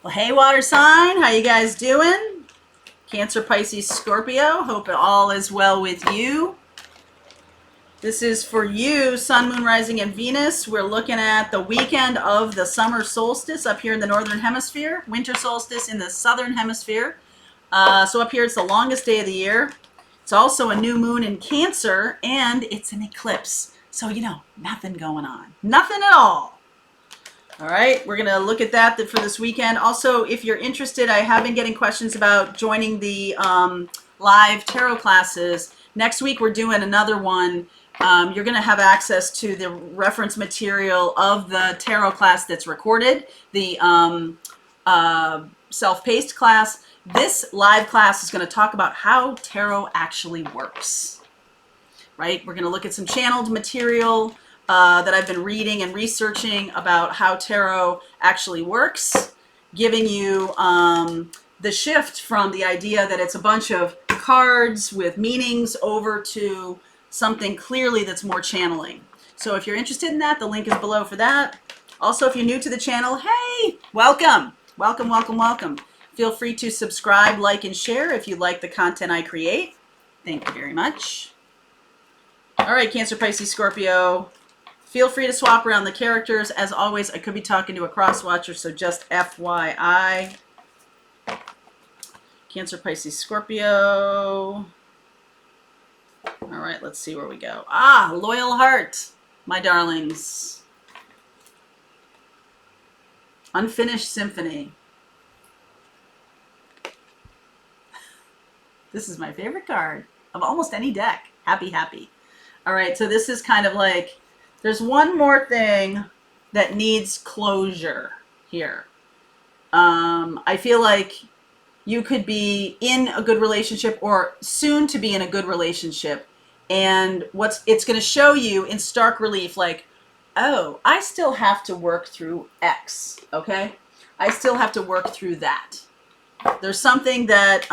Well, hey, water sign, how you guys doing? Cancer, Pisces, Scorpio. Hope all is well with you. This is for you, Sun, Moon, Rising, and Venus. We're looking at the weekend of the summer solstice up here in the Northern Hemisphere, winter solstice in the Southern Hemisphere. So up here, it's the longest day of the year. It's also a new moon in Cancer, and it's an eclipse. So, nothing going on. Nothing at all. All right, we're going to look at that for this weekend. Also, if you're interested, I have been getting questions about joining the live tarot classes. Next week, we're doing another one. You're going to have access to the reference material of the tarot class that's recorded, the self-paced class. This live class is going to talk about how tarot actually works, right? We're going to look at some channeled material that I've been reading and researching about how tarot actually works, giving you the shift from the idea that it's a bunch of cards with meanings over to something clearly that's more channeling. So if you're interested in that, the link is below for that. Also, if you're new to the channel, hey, welcome. Welcome, welcome, welcome. Feel free to subscribe, like, and share if you like the content I create. Thank you very much. All right, Cancer, Pisces, Scorpio. Feel free to swap around the characters. As always, I could be talking to a cross-watcher, so just FYI. Cancer, Pisces, Scorpio. All right, let's see where we go. Loyal heart, my darlings. Unfinished symphony. This is my favorite card of almost any deck. Happy, happy. All right, so this is kind of like, there's one more thing that needs closure here. I feel like you could be in a good relationship or soon to be in a good relationship. And it's going to show you in stark relief, like, oh, I still have to work through X, okay? I still have to work through that. There's something that,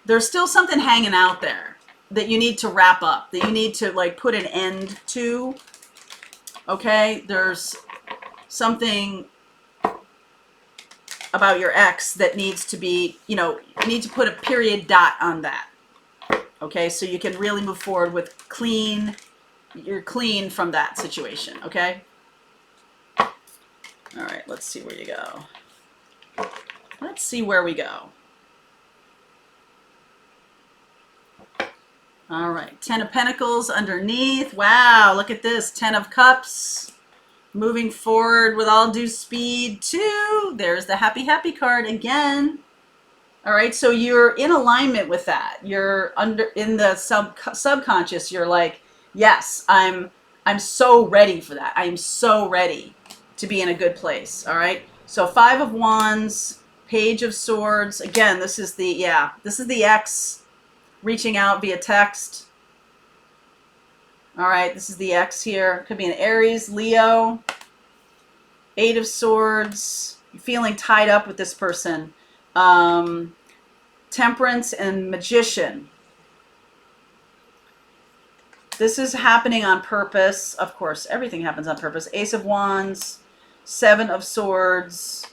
there's still something hanging out there that you need to wrap up, that you need to like put an end to, okay? There's something about your ex that needs to be, you need to put a period dot on that, okay? So you can really move forward with you're clean from that situation, okay? All right, let's see where you go. Let's see where we go. All right, 10 of Pentacles underneath. Wow, look at this, 10 of Cups. Moving forward with all due speed too. There's the happy, happy card again. All right, so you're in alignment with that. You're in the subconscious. You're like, yes, I'm so ready for that. I am so ready to be in a good place. All right, so 5 of Wands, Page of Swords. Again, this is the ex reaching out via text. All right, this is the X here. Could be an Aries, Leo. 8 of Swords. You're feeling tied up with this person. Temperance and Magician. This is happening on purpose. Of course, everything happens on purpose. Ace of Wands. 7 of Swords.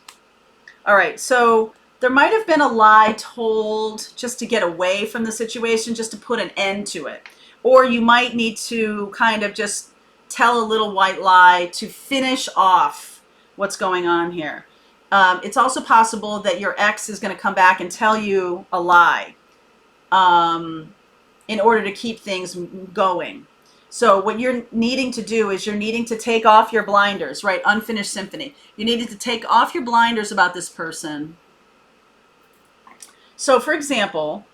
All right, so there might have been a lie told just to get away from the situation, just to put an end to it. Or you might need to kind of just tell a little white lie to finish off what's going on here. It's also possible that your ex is going to come back and tell you a lie in order to keep things going. So what you're needing to do is you're needing to take off your blinders, right? Unfinished symphony. You needed to take off your blinders about this person. So, for example,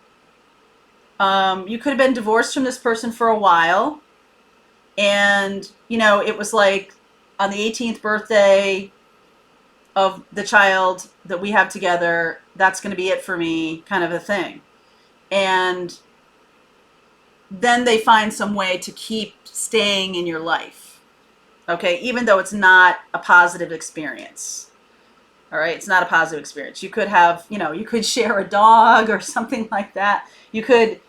you could have been divorced from this person for a while, and, it was like on the 18th birthday of the child that we have together, that's going to be it for me, kind of a thing. And then they find some way to keep staying in your life, okay, even though it's not a positive experience. All right, it's not a positive experience. You could have, you could share a dog or something like that. You could,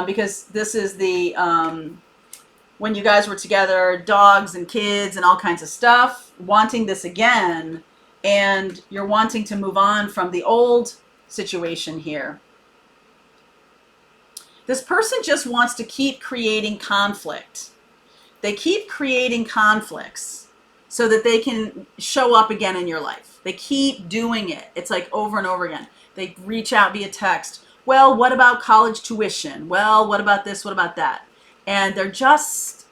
because this is the, when you guys were together, dogs and kids and all kinds of stuff, wanting this again and you're wanting to move on from the old situation here. This person just wants to keep creating conflict. They keep creating conflicts so that they can show up again in your life. They keep doing it. It's like over and over again. They reach out via text. Well, what about college tuition? Well, what about this? What about that? And they're just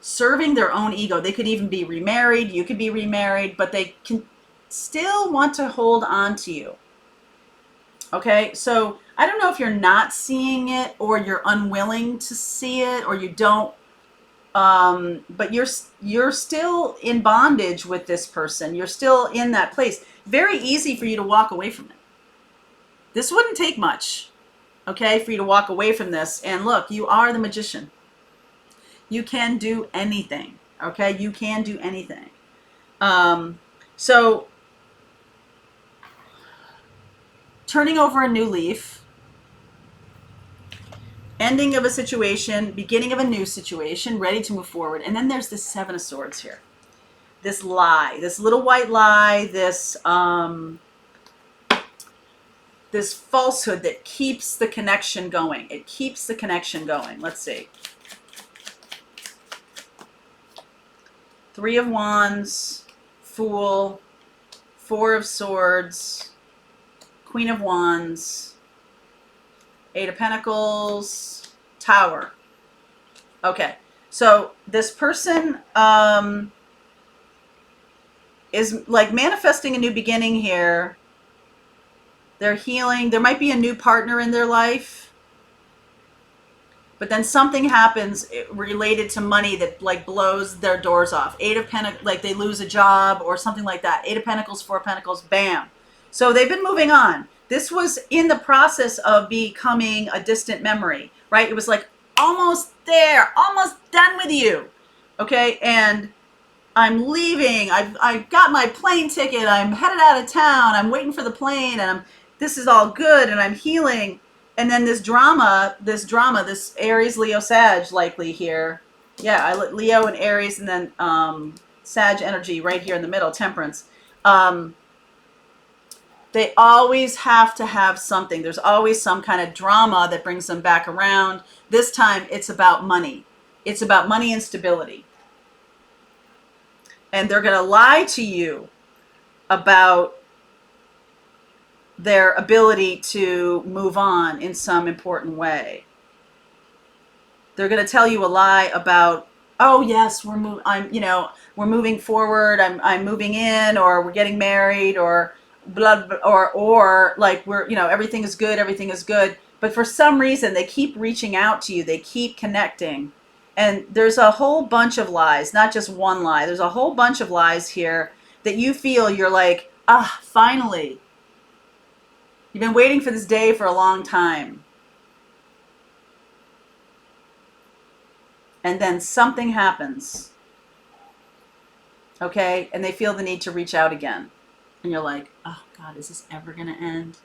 serving their own ego. They could even be remarried. You could be remarried, but they can still want to hold on to you. Okay, so I don't know if you're not seeing it or you're unwilling to see it or you don't, but you're still in bondage with this person. You're still in that place. Very easy for you to walk away from it. This wouldn't take much, okay, for you to walk away from this. And look, you are the magician. You can do anything, okay? You can do anything. So turning over a new leaf, ending of a situation, beginning of a new situation, ready to move forward. And then there's this Seven of Swords here. This lie, this little white lie, this this falsehood that keeps the connection going. It keeps the connection going. Let's see. Three of Wands, Fool, Four of Swords, Queen of Wands, Eight of Pentacles, Tower. Okay, so this person is like manifesting a new beginning here. They're healing. There might be a new partner in their life. But then something happens related to money that like blows their doors off. Eight of Pentacles, like they lose a job or something like that. Eight of Pentacles, Four of Pentacles, bam. So they've been moving on. This was in the process of becoming a distant memory, right? It was like almost there, almost done with you. Okay, and I'm leaving. I've got my plane ticket. I'm headed out of town. I'm waiting for the plane, and this is all good, and I'm healing. And then this drama, this Aries, Leo, Sag likely here. Yeah, Leo and Aries, and then Sag energy right here in the middle, Temperance. They always have to have something. There's always some kind of drama that brings them back around. This time it's about money. It's about money and stability. And they're going to lie to you about their ability to move on in some important way. They're going to tell you a lie about, oh yes, we're moving forward. I'm moving in, or we're getting married, or or like we're, everything is good. Everything is good. But for some reason, they keep reaching out to you. They keep connecting. And there's a whole bunch of lies, not just one lie. There's a whole bunch of lies here that you feel you're like, finally. You've been waiting for this day for a long time. And then something happens. Okay? And they feel the need to reach out again. And you're like, oh God, is this ever going to end?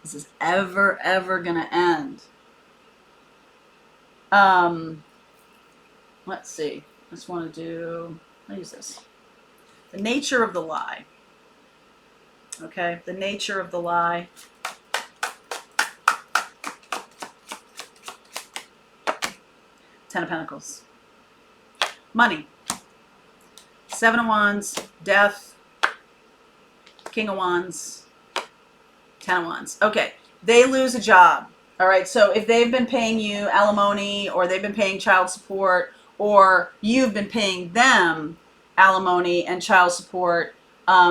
Is this ever going to end? Let's see. I just want to do, what is this? The nature of the lie. Okay, the nature of the lie. Ten of Pentacles. Money. Seven of Wands. Death. King of Wands. Ten of Wands. Okay, they lose a job. All right, so if they've been paying you alimony, or they've been paying child support, or you've been paying them alimony and child support,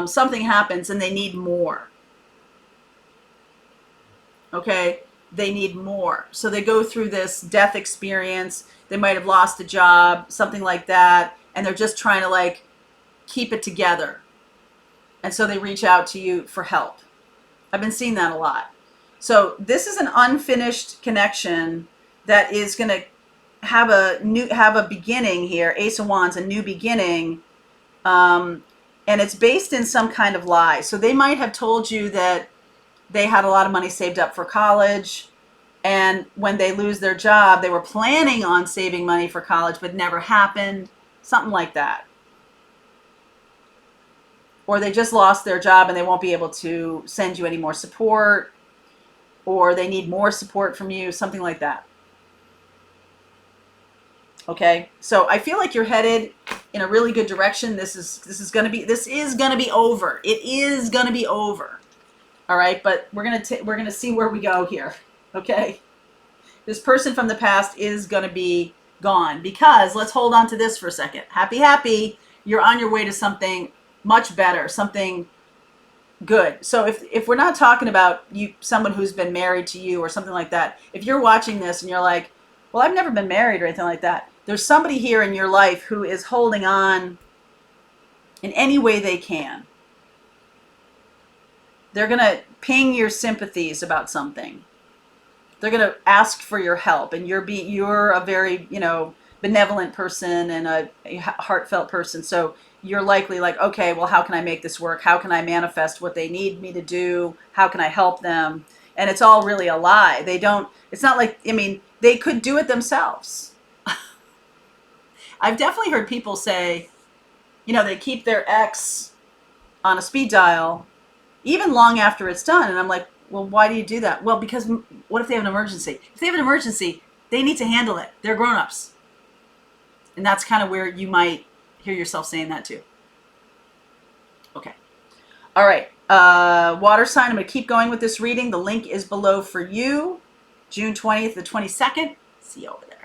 something happens and they need more. Okay, they need more. So they go through this death experience. They might have lost a job, something like that, and they're just trying to like keep it together. And so they reach out to you for help. I've been seeing that a lot. So this is an unfinished connection that is going to have a beginning here. Ace of Wands, a new beginning. And it's based in some kind of lie. So they might have told you that they had a lot of money saved up for college, and when they lose their job, they were planning on saving money for college, but never happened. Something like that. or they just lost their job and they won't be able to send you any more support, or they need more support from you, something like that. Okay, so I feel like you're headed in a really good direction. This is gonna be over. It is gonna be over. All right, but we're gonna see where we go here. Okay, this person from the past is gonna be gone, because let's hold on to this for a second. Happy, you're on your way to something much better, something good. So if we're not talking about someone who's been married to you or something like that, if you're watching this and you're like, well, I've never been married or anything like that, there's somebody here in your life who is holding on in any way they can. They're going to ping your sympathies about something. They're going to ask for your help, and you're a very, benevolent person and a heartfelt person. So you're likely like, okay, well, how can I make this work? How can I manifest what they need me to do? How can I help them? And it's all really a lie. It's not like, they could do it themselves. I've definitely heard people say, they keep their ex on a speed dial even long after it's done. And I'm like, well, why do you do that? Well, because what if they have an emergency? If they have an emergency, they need to handle it. They're grown-ups. And that's kind of where you might hear yourself saying that too. Okay. All right. Water sign. I'm going to keep going with this reading. The link is below for you. June 20th to 22nd. See you over there.